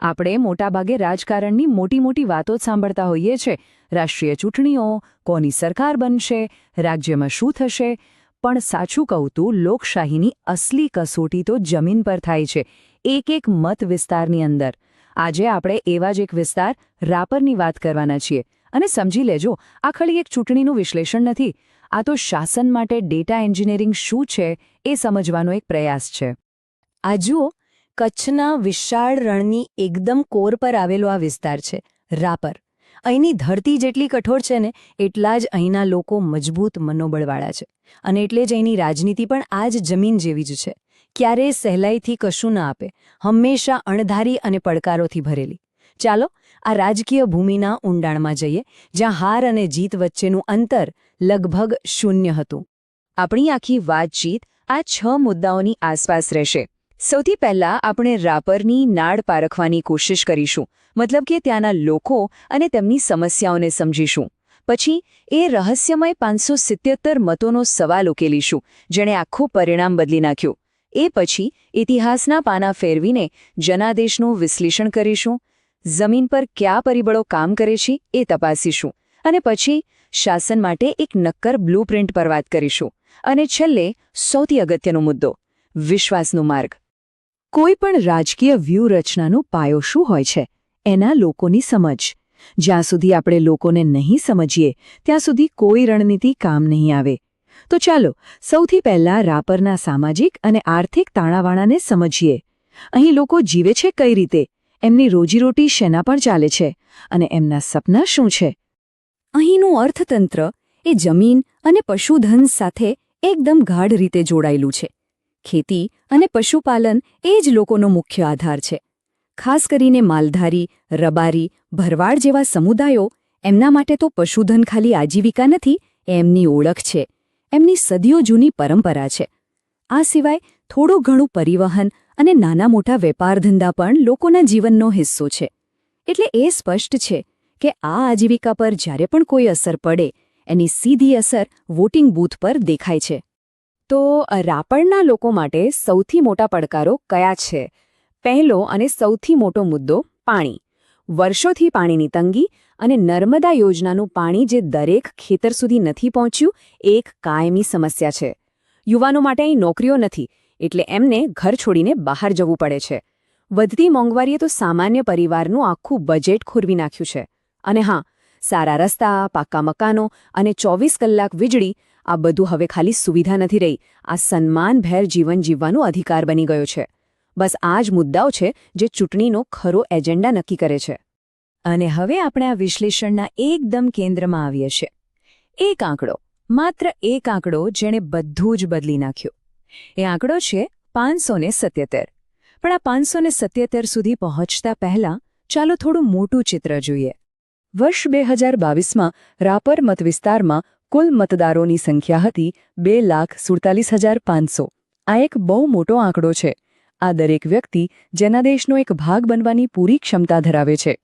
આપણે મોટાભાગે રાજકારણની મોટી મોટી વાતો જ સાંભળતા હોઈએ છીએ, રાષ્ટ્રીય ચૂંટણીઓ, કોની સરકાર બનશે, રાજ્યમાં શું થશે. પણ સાચું કહું તો લોકશાહીની અસલી કસોટી તો જમીન પર થાય છે, એક એક મત વિસ્તારની અંદર. આજે આપણે એવા જ એક વિસ્તાર રાપરની વાત કરવાના છીએ. અને સમજી લેજો, આ ખાલી એક ચૂંટણીનું વિશ્લેષણ નથી, આ તો શાસન માટે ડેટા એન્જિનિયરિંગ શું છે એ સમજવાનો એક પ્રયાસ છે. આ જુઓ, કચ્છના વિશાળ રણની એકદમ કોર પર આવેલો આ વિસ્તાર છે રાપર. અહીંની ધરતી જેટલી કઠોર છે ને, એટલા જ અહીંના લોકો મજબૂત મનોબળવાળા છે. અને એટલે જ અહીંની રાજનીતિ પણ આ જ જમીન જેવી જ છે. ક્યારેય સહેલાઈથી કશું ન આપે, હંમેશા અણધારી અને પડકારોથી ભરેલી. ચાલો આ રાજકીય ભૂમિના ઊંડાણમાં જઈએ, જ્યાં હાર અને જીત વચ્ચેનું અંતર લગભગ શૂન્ય હતું. આપણી આખી વાતચીત આ 6 મુદ્દાઓની આસપાસ રહેશે. સૌથી પહેલા આપણે રાપરની નાળ પારખવાની કોશિશ કરીશું, મતલબ કે ત્યાંના લોકો અને તેમની સમસ્યાઓને સમજીશું. પછી એ રહસ્યમય 577 મતોનો સવાલ ઉકેલીશું, જેણે આખું પરિણામ બદલી નાખ્યું. એ પછી ઇતિહાસના પાના ફેરવીને જનાદેશનું વિશ્લેષણ કરીશું, જમીન પર કયા પરિબળો કામ કરે છે એ તપાસીશું, અને પછી શાસન માટે એક નક્કર બ્લુપ્રિન્ટ પર વાત કરીશું. અને છેલ્લે સૌથી અગત્યનો મુદ્દો, વિશ્વાસનો માર્ગ. કોઈ પણ રાજકીય વ્યૂહરચનાનો પાયો શું હોય છે? એના લોકોની સમજ. જ્યાં સુધી આપણે લોકોને નહીં સમજીએ, ત્યાં સુધી કોઈ રણનીતિ કામ નહીં આવે. તો ચાલો સૌથી પહેલા રાપરના સામાજિક અને આર્થિક તાણાવાણાને સમજીએ. અહીં લોકો જીવે છે કઈ રીતે, એમની રોજીરોટી શેના પર ચાલે છે, અને એમના સપના શું છે? અહીંનું અર્થતંત્ર એ જમીન અને પશુધન સાથે એકદમ ગાઢ રીતે જોડાયેલું છે. ખેતી અને પશુપાલન એ જ લોકોનો મુખ્ય આધાર છે. ખાસ કરીને માલધારી, રબારી, ભરવાડ જેવા સમુદાયો, એમના માટે તો પશુધન ખાલી આજીવિકા નથી, એમની ઓળખ છે, એમની સદીઓ જૂની પરંપરા છે. આ સિવાય થોડું ઘણું પરિવહન અને નાના મોટા વેપાર ધંધા પણ લોકોના જીવનનો હિસ્સો છે. એટલે એ સ્પષ્ટ છે કે આ આજીવિકા પર જ્યારે પણ કોઈ અસર પડે, એની સીધી અસર વોટિંગ બૂથ પર દેખાય છે. તો રાપરના લોકો માટે સૌથી મોટા પડકારો કયા છે? પહેલો અને સૌથી મોટો મુદ્દો પાણી. વર્ષોથી પાણીની તંગી અને નર્મદા યોજનાનું પાણી જે દરેક ખેતર સુધી નથી પહોંચ્યું, એક કાયમી સમસ્યા છે. યુવાનો માટે અહીં નોકરીઓ નથી, એટલે એમને ઘર છોડીને બહાર જવું પડે છે. વધતી મોંઘવારીએ તો સામાન્ય પરિવારનું આખું બજેટ ખોરવી નાખ્યું છે. અને હા, સારા રસ્તા, પાક્કા મકાનો અને 24 કલાક વીજળી, આ બધું હવે ખાલી સુવિધા નથી રહી, આ સન્માનભેર જીવન જીવવાનો અધિકાર બની ગયો છે. બસ આ જ મુદ્દાઓ છે જે ચૂંટણીનો ખરો એજન્ડા નક્કી કરે છે. અને હવે આપણે આ વિશ્લેષણના એકદમ કેન્દ્રમાં આવીએ છીએ. એક આંકડો, માત્ર એક આંકડો જેણે બધું જ બદલી નાખ્યું. એ આંકડો છે 577. પણ આ 577 સુધી પહોંચતા પહેલાં ચાલો થોડું મોટું ચિત્ર જોઈએ. વર્ષ 2022માં રાપર મતવિસ્તારમાં કુલ મતદારોની સંખ્યા હતી 2,47,500. આ એક બહુ મોટો આંકડો છે. આ દરેક વ્યક્તિ જનાદેશનો એક ભાગ બનવાની પૂરી ક્ષમતા ધરાવે છે.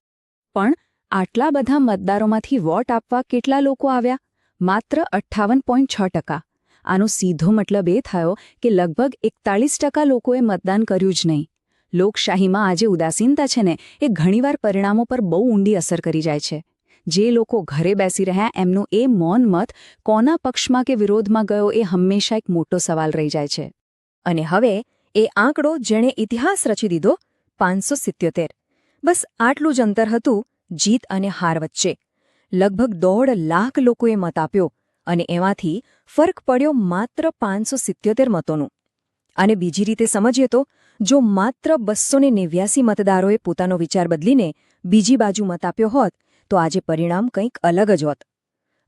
પણ આટલા બધા મતદારોમાંથી વોટ આપવા કેટલા લોકો આવ્યા? માત્ર 58.6%. આનો સીધો મતલબ એ થયો કે લગભગ 41% લોકોએ મતદાન કર્યું જ નહીં. લોકશાહીમાં આજે ઉદાસીનતા છે ને, એ ઘણીવાર પરિણામો પર બહુ ઊંડી અસર કરી જાય છે. જે લોકો ઘરે બેસી રહ્યા, એમનું એ મૌન મત કોના પક્ષમાં કે વિરોધમાં ગયો, એ હંમેશા એક મોટો સવાલ રહી જાય છે. અને હવે એ આંકડો જેણે ઇતિહાસ રચી દીધો, 577. બસ આટલું જ અંતર હતું જીત અને હાર વચ્ચે. લગભગ 1.5 લાખ લોકોએ મત આપ્યો, અને એમાંથી ફરક પડ્યો માત્ર 577 મતોનું. અને બીજી રીતે સમજીએ તો, જો માત્ર 289 મતદારોએ પોતાનો વિચાર બદલીને બીજી બાજુ મત આપ્યો હોત, તો આજે પરિણામ કંઈક અલગ જ હોત.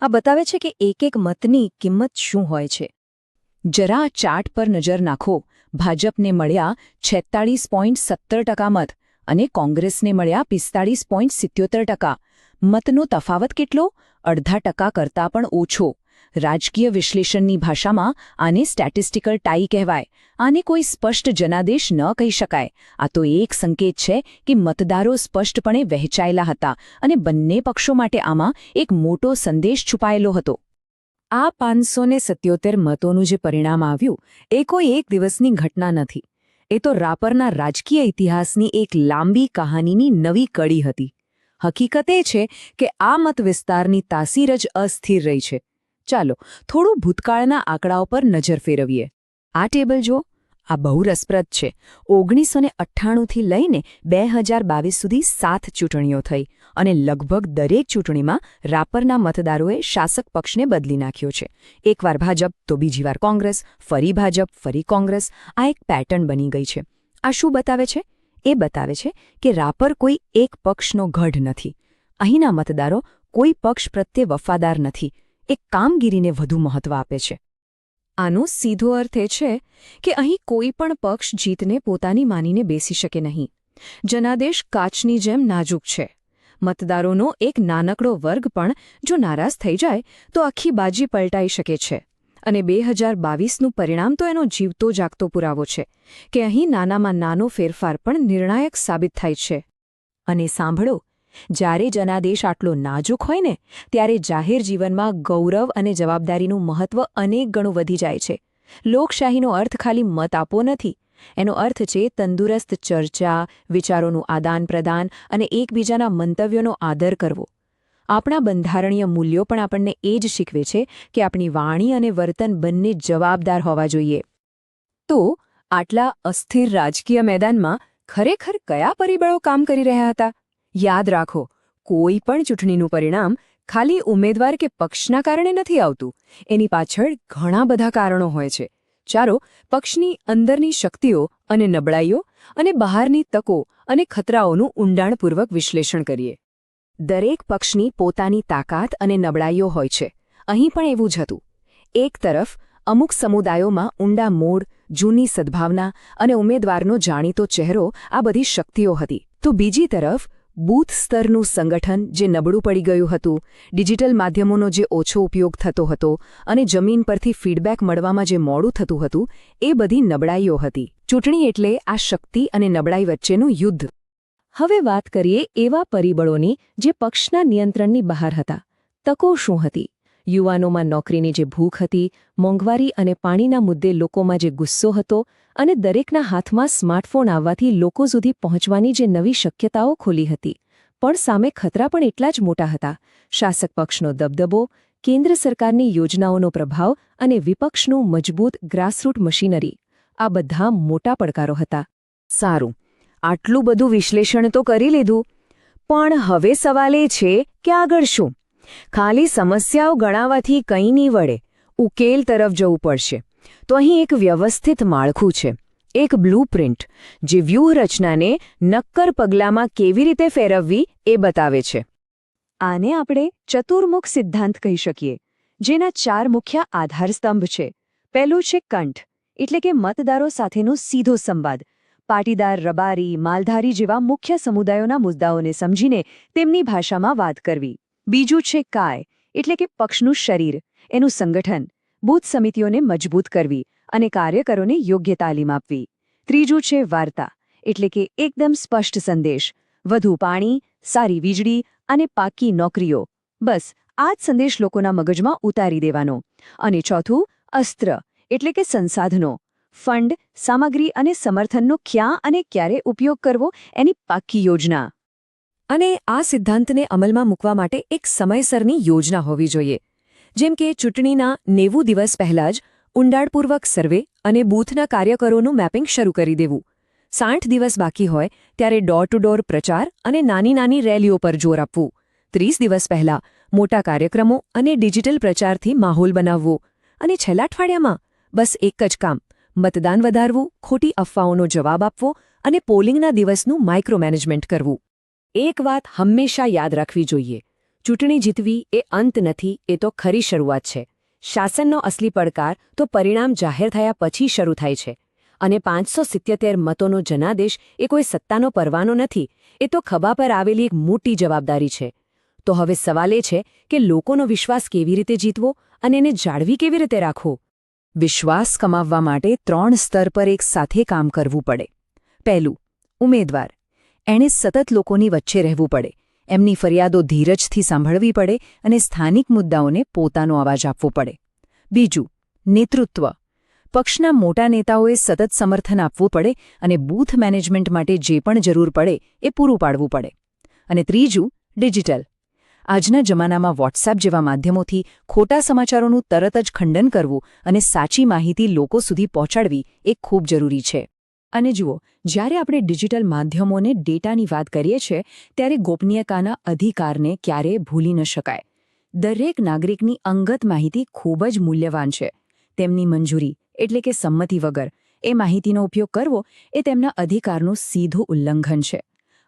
આ બતાવે છે કે એક એક મતની કિંમત શું હોય છે. જરા ચાર્ટ પર નજર નાખો. ભાજપને મળ્યા 46.17% મત અને કોંગ્રેસને મળ્યા 45.77%. મતનો તફાવત કેટલો? 0.5% કરતાં પણ ઓછો. રાજકીય વિશ્લેષણની ભાષામાં આને સ્ટેટિસ્ટિકલ ટાઈ કહેવાય. આને કોઈ સ્પષ્ટ જનાદેશ ન કહી શકાય. આ તો એક સંકેત છે કે મતદારો સ્પષ્ટપણે વહેંચાયેલા હતા, અને બંને પક્ષો માટે આમાં એક મોટો સંદેશ છુપાયેલો હતો. આ 577 મતોનું જે પરિણામ આવ્યું, એ કોઈ એક દિવસની ઘટના નથી. એ તો રાપરના રાજકીય ઇતિહાસની એક લાંબી કહાનીની નવી કડી હતી. હકીકત એ છે કે આ મત વિસ્તારની તાસીર જ અસ્થિર રહી છે. ચાલો થોડું ભૂતકાળના આંકડાઓ પર નજર ફેરવીએ. આ ટેબલ જો, આ બહુ રસપ્રદ છે. 1998થી લઈને 2022 સુધી 7 ચૂંટણીઓ થઈ અને લગભગ દરેક ચૂંટણીમાં રાપરના મતદારોએ શાસક પક્ષને બદલી નાખ્યો છે. એકવાર ભાજપ તો બીજી વાર કોંગ્રેસ, ફરી ભાજપ, ફરી કોંગ્રેસ. આ એક પેટર્ન બની ગઈ છે. આ શું બતાવે છે? એ બતાવે છે કે રાપર કોઈ એક પક્ષનો ગઢ નથી. અહીંના મતદારો કોઈ પક્ષ પ્રત્યે વફાદાર નથી. એ કામગીરીને વધુ મહત્વ આપે છે. આનો સીધો અર્થ એ છે કે અહીં કોઈ પણ પક્ષ જીતને પોતાની માનીને બેસી શકે નહીં. જનાદેશ કાચની જેમ નાજુક છે. મતદારોનો એક નાનકડો વર્ગ પણ જો નારાજ થઈ જાય તો આખી બાજી પલટાઈ શકે છે. અને 2022નું પરિણામ તો એનો જીવતો જાગતો પુરાવો છે કે અહીં નાનામાં નાનો ફેરફાર પણ નિર્ણાયક સાબિત થાય છે. અને સાંભળો, જ્યારે જનાદેશ આટલો નાજુક હોય ને ત્યારે જાહેર જીવનમાં ગૌરવ અને જવાબદારીનું મહત્વ અનેક ગણું વધી જાય છે. લોકશાહીનો અર્થ ખાલી મત આપવો નથી. એનો અર્થ છે તંદુરસ્ત ચર્ચા, વિચારોનું આદાન-પ્રદાન અને એકબીજાના મંતવ્યોનો આદર કરવો. આપણા બંધારણીય મૂલ્યો પણ આપણને એ જ શીખવે છે કે આપણી વાણી અને વર્તન બંને જવાબદાર હોવા જોઈએ. તો આટલા અસ્થિર રાજકીય મેદાનમાં ખરેખર કયા પરિબળો કામ કરી રહ્યા હતા? યાદ રાખો, કોઈ પણ ચૂંટણીનું પરિણામ ખાલી ઉમેદવાર કે પક્ષના કારણે નથી આવતું. એની પાછળ ઘણા બધા કારણો હોય છે. ચાલો પક્ષની અંદરની શક્તિઓ અને નબળાઈઓ અને બહારની તકો અને ખતરાઓનું ઊંડાણપૂર્વક વિશ્લેષણ કરીએ. દરેક પક્ષની પોતાની તાકાત અને નબળાઈઓ હોય છે. અહીં પણ એવું જ હતું. એક તરફ અમુક સમુદાયોમાં ઊંડા મૂળ, જૂની સદ્ભાવના અને ઉમેદવારનો જાણીતો ચહેરો આ બધી શક્તિઓ હતી. તો બીજી તરફ બૂથ સ્તરનું સંગઠન જે નબળું પડી ગયું હતું, ડિજિટલ માધ્યમોનો જે ઓછો ઉપયોગ થતો હતો અને જમીન પરથી ફીડબેક મળવામાં જે મોડું થતું હતું, એ બધી નબળાઈઓ હતી. ચૂંટણી એટલે આ શક્તિ અને નબળાઈ વચ્ચેનું યુદ્ધ. હવે વાત કરીએ એવા પરિબળોની જે પક્ષના નિયંત્રણની બહાર હતા. તકો શું હતી? યુવાનોમાં નોકરીની જે ભૂખ હતી, મોંઘવારી અને પાણીના મુદ્દે લોકોમાં જે ગુસ્સો હતો અને દરેકના હાથમાં સ્માર્ટફોન આવવાથી લોકો સુધી પહોંચવાની જે નવી શક્યતાઓ ખુલી હતી. પણ સામે ખતરા પણ એટલા જ મોટા હતા. શાસક પક્ષનો દબદબો, કેન્દ્ર સરકારની યોજનાઓનો પ્રભાવ અને વિપક્ષનું મજબૂત ગ્રાસરૂટ મશીનરી. આ બધા મોટા પડકારો હતા. સારું, આટલું બધું વિશ્લેષણ તો કરી લીધું, પણ હવે સવાલ એ છે કે આગળ શું? ખાલી સમસ્યાઓ ગણાવવાથી કંઈ નહીં વળે. ઉકેલ તરફ જવું પડશે. તો અહીં એક વ્યવસ્થિત માળખું છે, એક બ્લૂપ્રિન્ટ, જે વ્યૂહરચનાને નક્કર પગલામાં કેવી રીતે ફેરવવી એ બતાવે છે. આને આપણે ચતુર્મુખ સિદ્ધાંત કહી શકીએ, જેના 4 મુખ્ય આધારસ્તંભ છે. પહેલું છે કંઠ, એટલે કે મતદારો સાથેનો સીધો સંવાદ. પાટીદાર, રબારી, માલધારી જેવા મુખ્ય સમુદાયોના મુદ્દાઓને સમજીને તેમની ભાષામાં વાત કરવી. બીજું છે કાય, એટલે કે પક્ષનું શરીર, એનું સંગઠન, બૂથ સમિતિઓને મજબૂત કરવી અને કાર્યકરોને યોગ્ય તાલીમ આપવી. ત્રીજું છે વાર્તા, એટલે કે એકદમ સ્પષ્ટ સંદેશ, વધુ પાણી, સારી વીજળી અને પાકી નોકરીઓ. બસ આ જ સંદેશ લોકોના મગજમાં ઉતારી દેવાનો. અને ચોથું અસ્ત્ર, એટલે કે સંસાધનો, ફંડ, સામગ્રી અને સમર્થનનો ક્યાં અને ક્યારે ઉપયોગ કરવો, એની પાકી યોજના. અને આ સિદ્ધાંતને અમલમાં મૂકવા માટે એક સમયસરની યોજના હોવી જોઈએ. જેમ કે ચૂંટણીના 90 દિવસ પહેલાં જ ઊંડાણપૂર્વક સર્વે અને બૂથના કાર્યકરોનું મેપિંગ શરૂ કરી દેવું. 60 દિવસ બાકી હોય ત્યારે ડોર ટુ ડોર પ્રચાર અને નાની નાની રેલીઓ પર જોર આપવું. 30 દિવસ પહેલાં મોટા કાર્યક્રમો અને ડિજિટલ પ્રચારથી માહોલ બનાવવો. અને છેલ્લા અઠવાડિયામાં બસ એક જ કામ, મતદાન વધારવું, ખોટી અફવાઓનો જવાબ આપવો અને પોલિંગના દિવસનું માઇક્રો મેનેજમેન્ટ કરવું. એક વાત હંમેશા યાદ રાખવી જોઈએ, ચૂંટણી જીતવી એ અંત નથી, એ તો ખરી શરૂઆત છે. શાસનનો અસલી પડકાર તો પરિણામ જાહેર થયા પછી શરૂ થાય છે. અને 577 મતોનો જનાદેશ એ કોઈ સત્તાનો પરવાનો નથી, એ તો ખભા પર આવેલી એક મોટી જવાબદારી છે. તો હવે સવાલ એ છે કે લોકોનો વિશ્વાસ કેવી રીતે જીતવો અને એને જાળવી કેવી રીતે રાખવો? વિશ્વાસ કમાવવા માટે 3 સ્તર પર એક સાથે કામ કરવું પડે. પહેલું, ઉમેદવાર. એણે સતત લોકોની વચ્ચે રહેવું પડે, એમની ફરિયાદો ધીરજથી સાંભળવી પડે અને સ્થાનિક મુદ્દાઓને પોતાનો અવાજ આપવો પડે. બીજું, નેતૃત્વ. પક્ષના મોટા નેતાઓએ સતત સમર્થન આપવું પડે અને બૂથ મેનેજમેન્ટ માટે જે પણ જરૂર પડે એ પૂરું પાડવું પડે. અને ત્રીજું, ડિજિટલ. આજના જમાનામાં વોટ્સએપ જેવા માધ્યમોથી ખોટા સમાચારોનું તરત જ ખંડન કરવું અને સાચી માહિતી લોકો સુધી પહોંચાડવી એ ખૂબ જરૂરી છે. અને જુઓ, જ્યારે આપણે ડિજિટલ માધ્યમોને ડેટાની વાત કરીએ છીએ ત્યારે ગોપનીયતાના અધિકારને ક્યારેય ભૂલી ન શકાય. દરેક નાગરિકની અંગત માહિતી ખૂબ જ મૂલ્યવાન છે. તેમની મંજૂરી એટલે કે સંમતિ વગર એ માહિતીનો ઉપયોગ કરવો એ તેમના અધિકારનું સીધું ઉલ્લંઘન છે.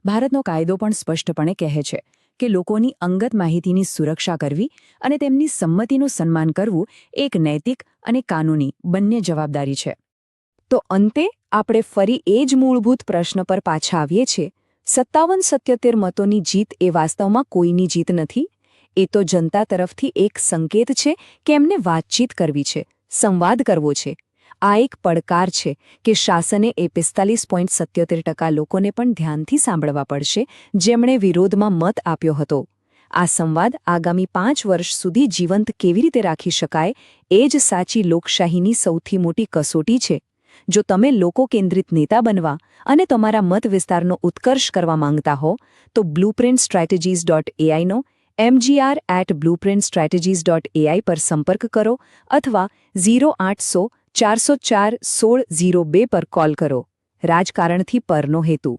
ભારતનો કાયદો પણ સ્પષ્ટપણે કહે છે કે લોકોની અંગત માહિતીની સુરક્ષા કરવી અને તેમની સંમતિનું સન્માન કરવું એક નૈતિક અને કાનૂની બંને જવાબદારી છે. તો અંતે આપણે ફરી એ જ મૂળભૂત પ્રશ્ન પર પાછા આવીએ છીએ. 57-77 મતોની જીત એ વાસ્તવમાં કોઈની જીત નથી. એ તો જનતા તરફથી એક સંકેત છે કે એમને વાતચીત કરવી છે, સંવાદ કરવો છે. આ એક પડકાર છે કે શાસને એ 45.77% લોકોને પણ ધ્યાનથી સાંભળવા પડશે જેમણે વિરોધમાં મત આપ્યો હતો. આ સંવાદ આગામી 5 વર્ષ સુધી જીવંત કેવી રીતે રાખી શકાય એ જ સાચી લોકશાહીની સૌથી મોટી કસોટી છે. જો તમે લોકો કેન્દ્રિત નેતા બનવા અને તમારા મત વિસ્તારનો ઉત્કર્ષ કરવા માંગતા હો તો blueprintstrategies.ai નો mgr@blueprintstrategies.ai પર સંપર્ક કરો અથવા 0800 404 1602 પર કોલ કરો. રાજકારણથી પરનો હેતુ.